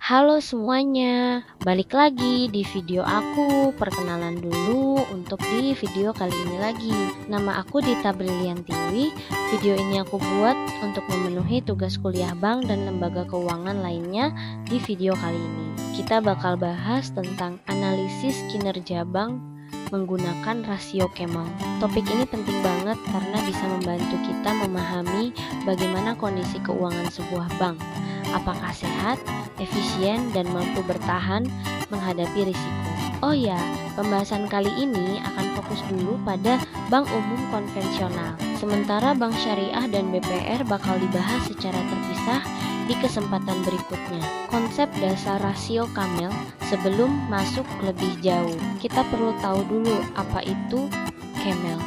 Halo semuanya, balik lagi di video aku. Perkenalan dulu untuk di video kali ini lagi. Nama aku Dita Briliantiwi. Video ini aku buat untuk memenuhi tugas kuliah bank dan lembaga keuangan lainnya di video kali ini. Kita bakal bahas tentang analisis kinerja bank menggunakan rasio Camel. Topik ini penting banget karena bisa membantu kita memahami bagaimana kondisi keuangan sebuah bank. Apakah sehat, efisien, dan mampu bertahan menghadapi risiko. Oh ya, pembahasan kali ini akan fokus dulu pada bank umum konvensional. Sementara bank syariah dan BPR bakal dibahas secara terpisah di kesempatan berikutnya. Konsep dasar rasio Camel sebelum masuk lebih jauh, kita perlu tahu dulu apa itu Camel.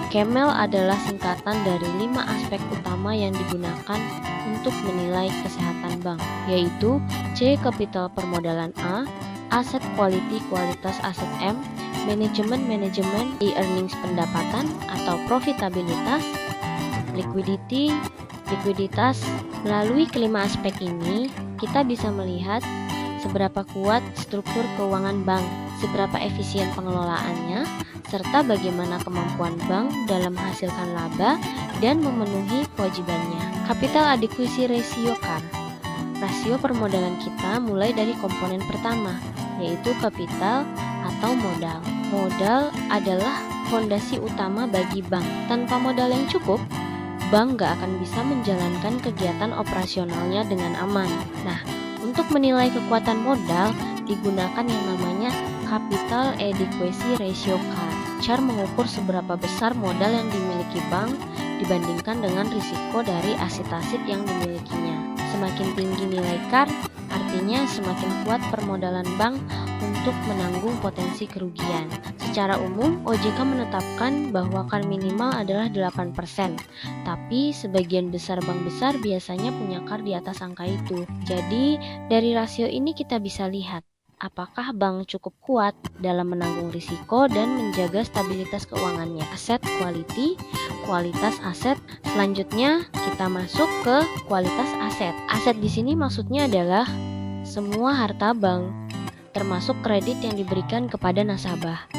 Camel adalah singkatan dari 5 aspek utama yang digunakan untuk menilai kesehatan bank, yaitu C. Kapital permodalan A, aset quality kualitas aset M, manajemen earnings pendapatan atau profitabilitas, liquidity likuiditas. Melalui kelima aspek ini, kita bisa melihat seberapa kuat struktur keuangan bank, seberapa efisien pengelolaannya, serta bagaimana kemampuan bank dalam menghasilkan laba dan memenuhi kewajibannya. Capital Adequacy Ratio (CAR). Rasio permodalan kita mulai dari komponen pertama, yaitu kapital atau modal. Modal adalah fondasi utama bagi bank. Tanpa modal yang cukup, bank gak akan bisa menjalankan kegiatan operasionalnya dengan aman. Nah, untuk menilai kekuatan modal, digunakan yang namanya Capital Adequacy Ratio (CAR). CAR mengukur seberapa besar modal yang dimiliki bank dibandingkan dengan risiko dari aset-aset yang dimilikinya. Semakin tinggi nilai CAR, artinya semakin kuat permodalan bank untuk menanggung potensi kerugian. Secara umum, OJK menetapkan bahwa CAR minimal adalah 8%, tapi sebagian besar bank besar biasanya punya CAR di atas angka itu. Jadi, dari rasio ini kita bisa lihat apakah bank cukup kuat dalam menanggung risiko dan menjaga stabilitas keuangannya. Aset quality, kualitas aset. Selanjutnya kita masuk ke kualitas aset. Aset di sini maksudnya adalah semua harta bank, termasuk kredit yang diberikan kepada nasabah.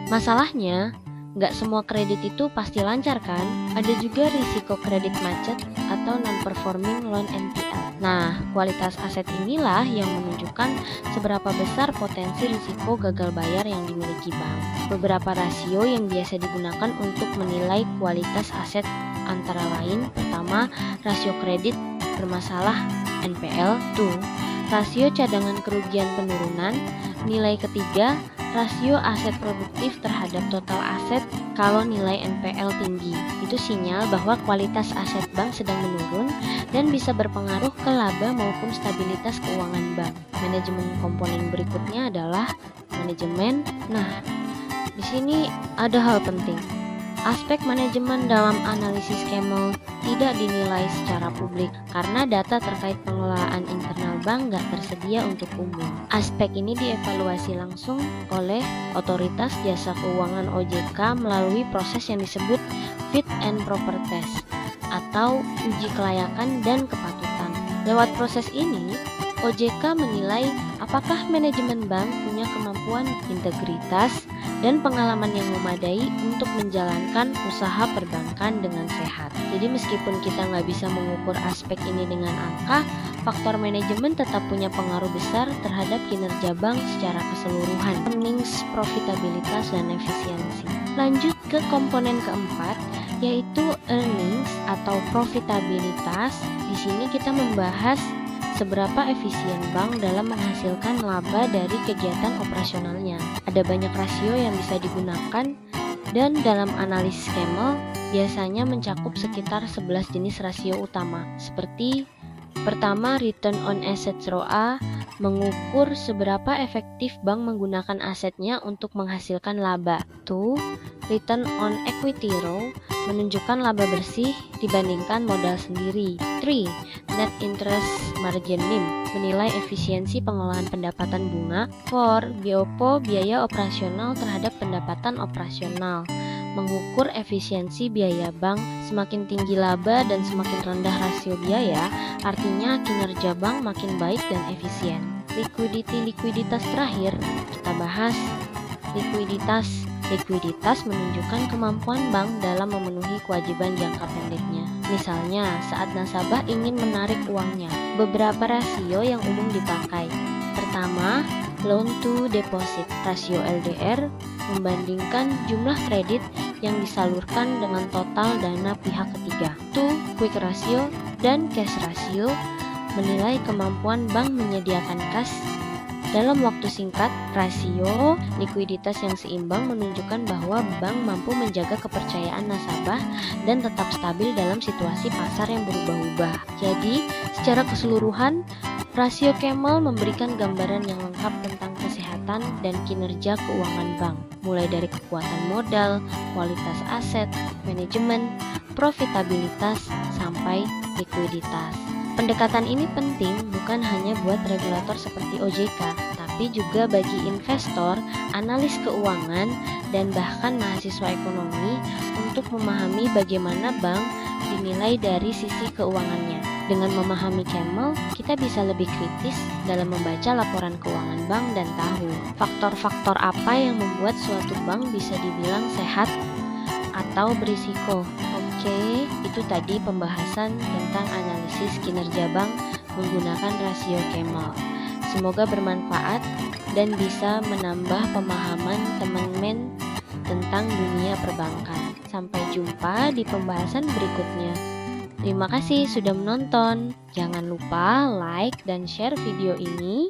Masalahnya, nggak semua kredit itu pasti lancar kan? Ada juga risiko kredit macet atau non-performing loan NPL. Nah, kualitas aset inilah yang menunjukkan seberapa besar potensi risiko gagal bayar yang dimiliki bank. Beberapa rasio yang biasa digunakan untuk menilai kualitas aset antara lain: pertama, rasio kredit bermasalah NPL. 2. Rasio cadangan kerugian penurunan. Nilai ketiga, rasio aset produktif terhadap total aset kalau nilai NPL tinggi. Itu sinyal bahwa kualitas aset bank sedang menurun dan bisa berpengaruh ke laba maupun stabilitas keuangan bank. Manajemen komponen berikutnya adalah manajemen. Nah, di sini ada hal penting. Aspek manajemen dalam analisis Camel tidak dinilai secara publik karena data terkait pengelolaan internal bank nggak tersedia untuk umum. Aspek ini dievaluasi langsung oleh Otoritas Jasa Keuangan OJK melalui proses yang disebut Fit and Proper Test atau uji kelayakan dan kepatutan. Lewat proses ini, OJK menilai apakah manajemen bank punya kemampuan, integritas, dan pengalaman yang memadai untuk menjalankan usaha perbankan dengan sehat. Jadi meskipun kita nggak bisa mengukur aspek ini dengan angka, faktor manajemen tetap punya pengaruh besar terhadap kinerja bank secara keseluruhan. Earnings, profitabilitas, dan efisiensi. Lanjut ke komponen keempat, yaitu earnings atau profitabilitas. Di sini kita membahas seberapa efisien bank dalam menghasilkan laba dari kegiatan operasionalnya. Ada banyak rasio yang bisa digunakan dan dalam analisis Camel biasanya mencakup sekitar 11 jenis rasio utama. Seperti pertama, return on assets ROA, mengukur seberapa efektif bank menggunakan asetnya untuk menghasilkan laba. 2. Return on equity ROE, menunjukkan laba bersih dibandingkan modal sendiri. 3. Net interest margin NIM, menilai efisiensi pengelolaan pendapatan bunga. 4. BOPO, biaya operasional terhadap pendapatan operasional, mengukur efisiensi biaya bank. Semakin tinggi laba dan semakin rendah rasio biaya, artinya kinerja bank makin baik dan efisien. likuiditas terakhir, kita bahas likuiditas. Likuiditas menunjukkan kemampuan bank dalam memenuhi kewajiban jangka pendeknya. Misalnya, saat nasabah ingin menarik uangnya, beberapa rasio yang umum dipakai. Pertama, loan to deposit, rasio LDR membandingkan jumlah kredit yang disalurkan dengan total dana pihak ketiga. 2, quick ratio dan cash ratio menilai kemampuan bank menyediakan kas dalam waktu singkat. Rasio likuiditas yang seimbang menunjukkan bahwa bank mampu menjaga kepercayaan nasabah dan tetap stabil dalam situasi pasar yang berubah-ubah. Jadi, secara keseluruhan, rasio Camel memberikan gambaran yang lengkap tentang kesehatan dan kinerja keuangan bank, mulai dari kekuatan modal, kualitas aset, manajemen, profitabilitas, sampai likuiditas. Pendekatan ini penting bukan hanya buat regulator seperti OJK, tapi juga bagi investor, analis keuangan, dan bahkan mahasiswa ekonomi untuk memahami bagaimana bank dinilai dari sisi keuangannya. Dengan memahami Camel, kita bisa lebih kritis dalam membaca laporan keuangan bank dan tahu faktor-faktor apa yang membuat suatu bank bisa dibilang sehat atau berisiko. Oke, itu tadi pembahasan tentang analisis kinerja bank menggunakan rasio Camel. Semoga bermanfaat dan bisa menambah pemahaman teman-teman tentang dunia perbankan. Sampai jumpa di pembahasan berikutnya. Terima kasih sudah menonton. Jangan lupa like dan share video ini.